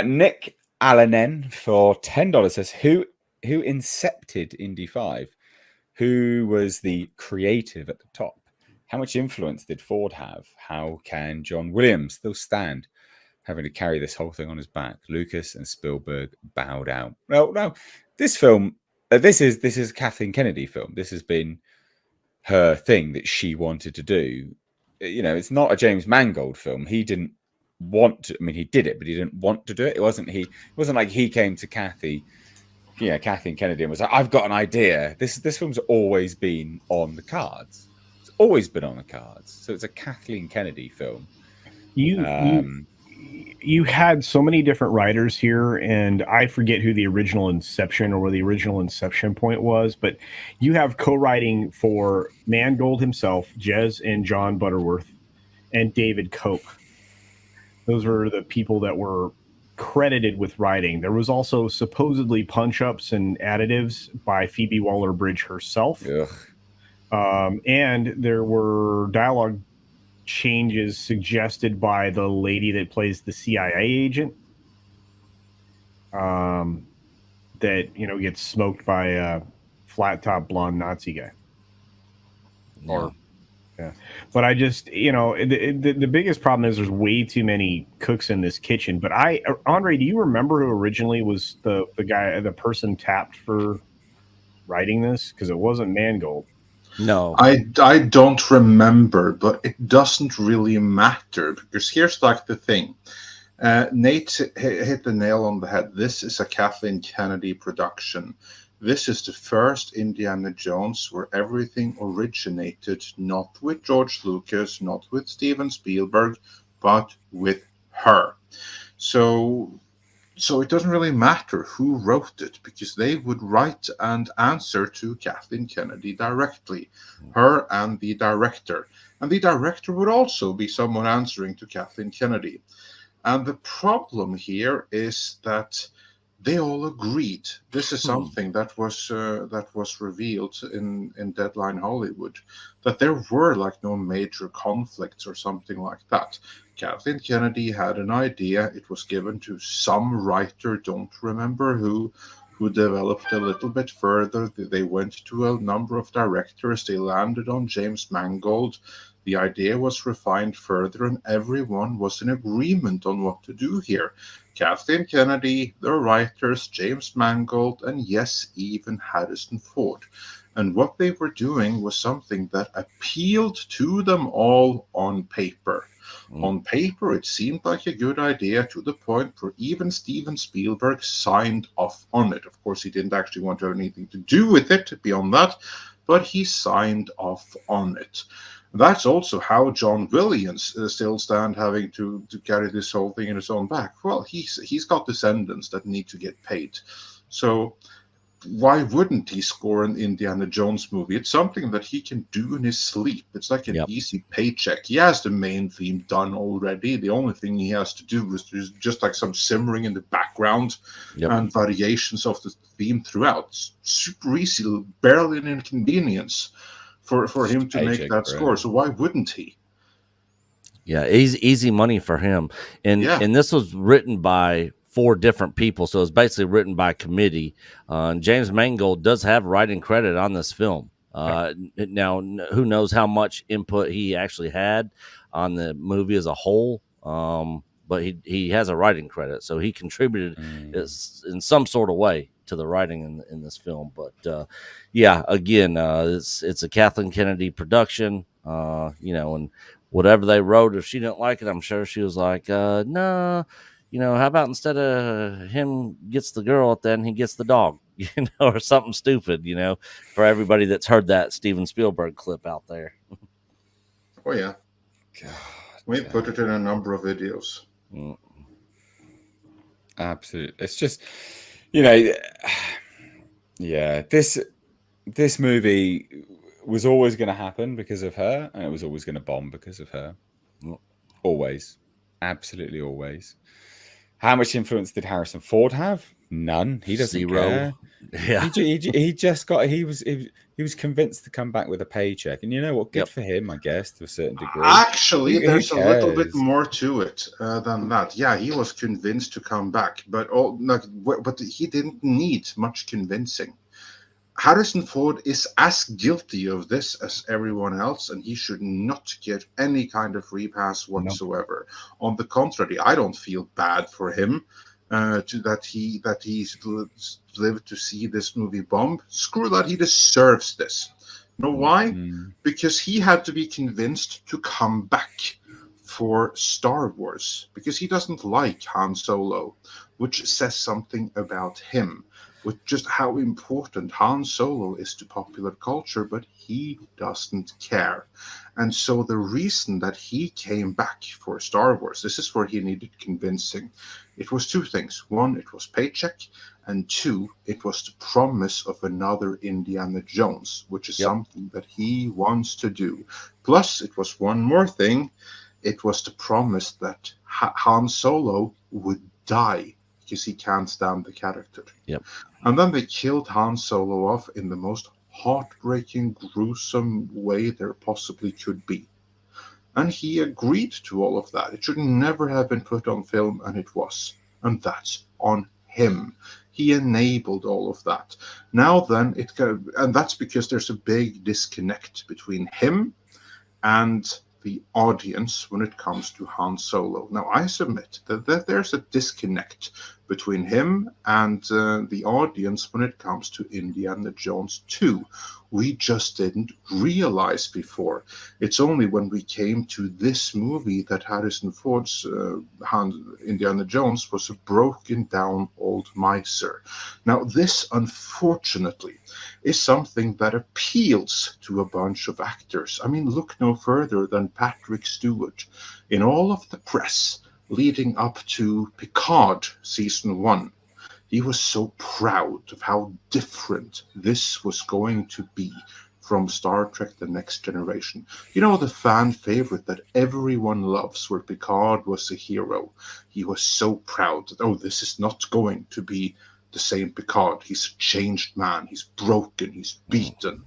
Nick Allanen for $10 says, who incepted Indy 5? Who was the creative at the top? How much influence did Ford have? How can John Williams still stand having to carry this whole thing on his back? Lucas and Spielberg bowed out. Well, no, this film, this is Kathleen Kennedy film. This has been her thing that she wanted to do. You know, it's not a James Mangold film. He didn't want to. I mean, he did it, but he didn't want to do it. It wasn't like he came to Kathleen Kennedy and was like, "I've got an idea." This film's always been on the cards. It's always been on the cards. So it's a Kathleen Kennedy film. You had so many different writers here, and I forget who the original Inception or where the original Inception point was, but you have co-writing for Mangold himself, Jez and John Butterworth, and David Koch. Those were the people that were credited with writing. There was also supposedly punch-ups and additives by Phoebe Waller-Bridge herself. And there were dialogue changes suggested by the lady that plays the CIA agent that, you know, gets smoked by a flat-top blonde Nazi guy. Yeah. But I just, you know, the biggest problem is there's way too many cooks in this kitchen. But Andre, do you remember who originally was the person tapped for writing this? Because it wasn't Mangold. No, I don't remember, but it doesn't really matter, because here's like the thing. Nate hit the nail on the head. This is a Kathleen Kennedy production. This is the first Indiana Jones where everything originated not with George Lucas, not with Steven Spielberg, but with her. So it doesn't really matter who wrote it, because they would write and answer to Kathleen Kennedy directly, her and the director. And the director would also be someone answering to Kathleen Kennedy. And the problem here is that they all agreed. This is something that was revealed in Deadline Hollywood, that there were like no major conflicts or something like that. Kathleen Kennedy had an idea. It was given to some writer, don't remember who developed a little bit further. They went to a number of directors. They landed on James Mangold. The idea was refined further, and everyone was in agreement on what to do here. Kathleen Kennedy, the writers, James Mangold, and yes, even Harrison Ford. And what they were doing was something that appealed to them all on paper. On paper, it seemed like a good idea, to the point where even Steven Spielberg signed off on it. Of course, he didn't actually want to have anything to do with it beyond that, but he signed off on it. That's also how John Williams still stand having to carry this whole thing in his own back. Well, he's got descendants that need to get paid. So why wouldn't he score an Indiana Jones movie? It's something that he can do in his sleep. It's like an easy paycheck. He has the main theme done already. The only thing he has to do is just like some simmering in the background and variations of the theme throughout. It's super easy, barely an inconvenience for him to make that score. So why wouldn't he? Yeah, easy money for him. And this was written by 4 different people, so it's basically written by committee. James Mangold does have writing credit on this film. Now, who knows how much input he actually had on the movie as a whole, but he has a writing credit, so he contributed in some sort of way to the writing in this film. But again, it's a Kathleen Kennedy production, and whatever they wrote, if she didn't like it, I'm sure she was like, no, how about instead of him gets the girl, then he gets the dog, or something stupid, for everybody that's heard that Steven Spielberg clip out there. Oh yeah. God, we put it in a number of videos. Absolutely. It's just, this movie was always going to happen because of her, and it was always going to bomb because of her. Always. Absolutely always. How much influence did Harrison Ford have? None. He doesn't care. Yeah. He just got he was convinced to come back with a paycheck, and you know what? Good Yep. for him, I guess, to a certain degree. Actually, Who there's a little bit cares? more to it than that. Yeah, he was convinced to come back, but he didn't need much convincing. Harrison Ford is as guilty of this as everyone else, and he should not get any kind of repass whatsoever. No. On the contrary, I don't feel bad for him that he's lived to see this movie bomb. Screw that, he deserves this. You know why? Mm-hmm. Because he had to be convinced to come back for Star Wars, because he doesn't like Han Solo, which says something about him, with just how important Han Solo is to popular culture, but he doesn't care. And so the reason that he came back for Star Wars, this is where he needed convincing. It was two things. One, it was paycheck, and two, it was the promise of another Indiana Jones, which is something that he wants to do. Plus, it was one more thing. It was the promise that Han Solo would die, because he can't stand the character. Yep. And then they killed Han Solo off in the most heartbreaking, gruesome way there possibly could be. And he agreed to all of that. It should never have been put on film, and it was. And that's on him. He enabled all of that. Now then, and that's because there's a big disconnect between him and the audience when it comes to Han Solo. Now, I submit that there's a disconnect between him and the audience when it comes to Indiana Jones 2. We just didn't realize before. It's only when we came to this movie that Harrison Ford's Indiana Jones was a broken down old miser. Now, this, unfortunately, is something that appeals to a bunch of actors. I mean, look no further than Patrick Stewart. In all of the press leading up to Picard Season 1, he was so proud of how different this was going to be from Star Trek The Next Generation. You know, the fan favorite that everyone loves, where Picard was a hero. He was so proud that, oh, this is not going to be the same Picard. He's a changed man. He's broken. He's beaten.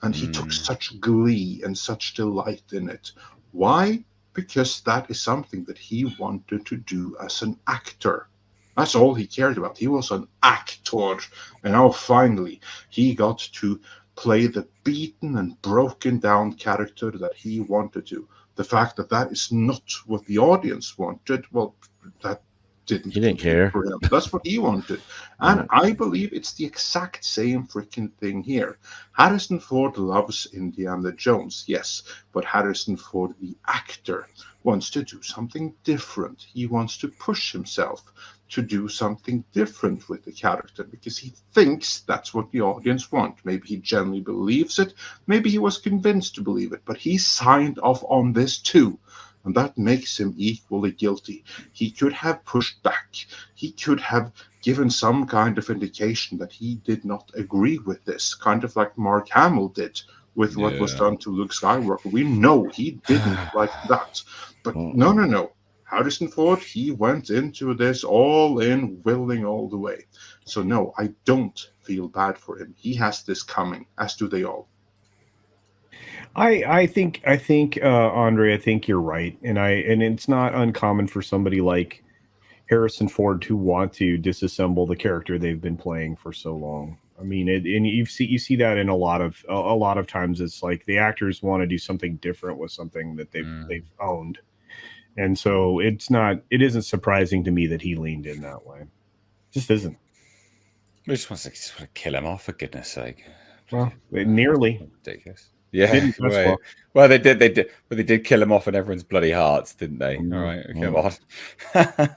And he took such glee and such delight in it. Why? Because that is something that he wanted to do as an actor. That's all he cared about. He was an actor. And now finally, he got to play the beaten and broken down character that he wanted to. The fact that that is not what the audience wanted, well, that he didn't care for him. That's what he wanted. And I believe it's the exact same freaking thing here. Harrison Ford loves Indiana Jones, yes, but Harrison Ford, the actor, wants to do something different. He wants to push himself to do something different with the character because he thinks that's what the audience want. Maybe he genuinely believes it. Maybe he was convinced to believe it, but he signed off on this too. And that makes him equally guilty. He could have pushed back. He could have given some kind of indication that he did not agree with this, kind of like Mark Hamill did with what was done to Luke Skywalker. We know he didn't like that. But no. Harrison Ford, he went into this all in, willing all the way. So no, I don't feel bad for him. He has this coming, as do they all. I think Andre, I think you're right, and it's not uncommon for somebody like Harrison Ford to want to disassemble the character they've been playing for so long. I mean, and you see that in a lot of times. It's like the actors want to do something different with something that they've owned, and so it isn't surprising to me that he leaned in that way. It just isn't. We just want to kill him off, for goodness sake. Well, nearly ridiculous. Yeah, well, they did. But they did kill him off in everyone's bloody hearts, didn't they? All right, come on.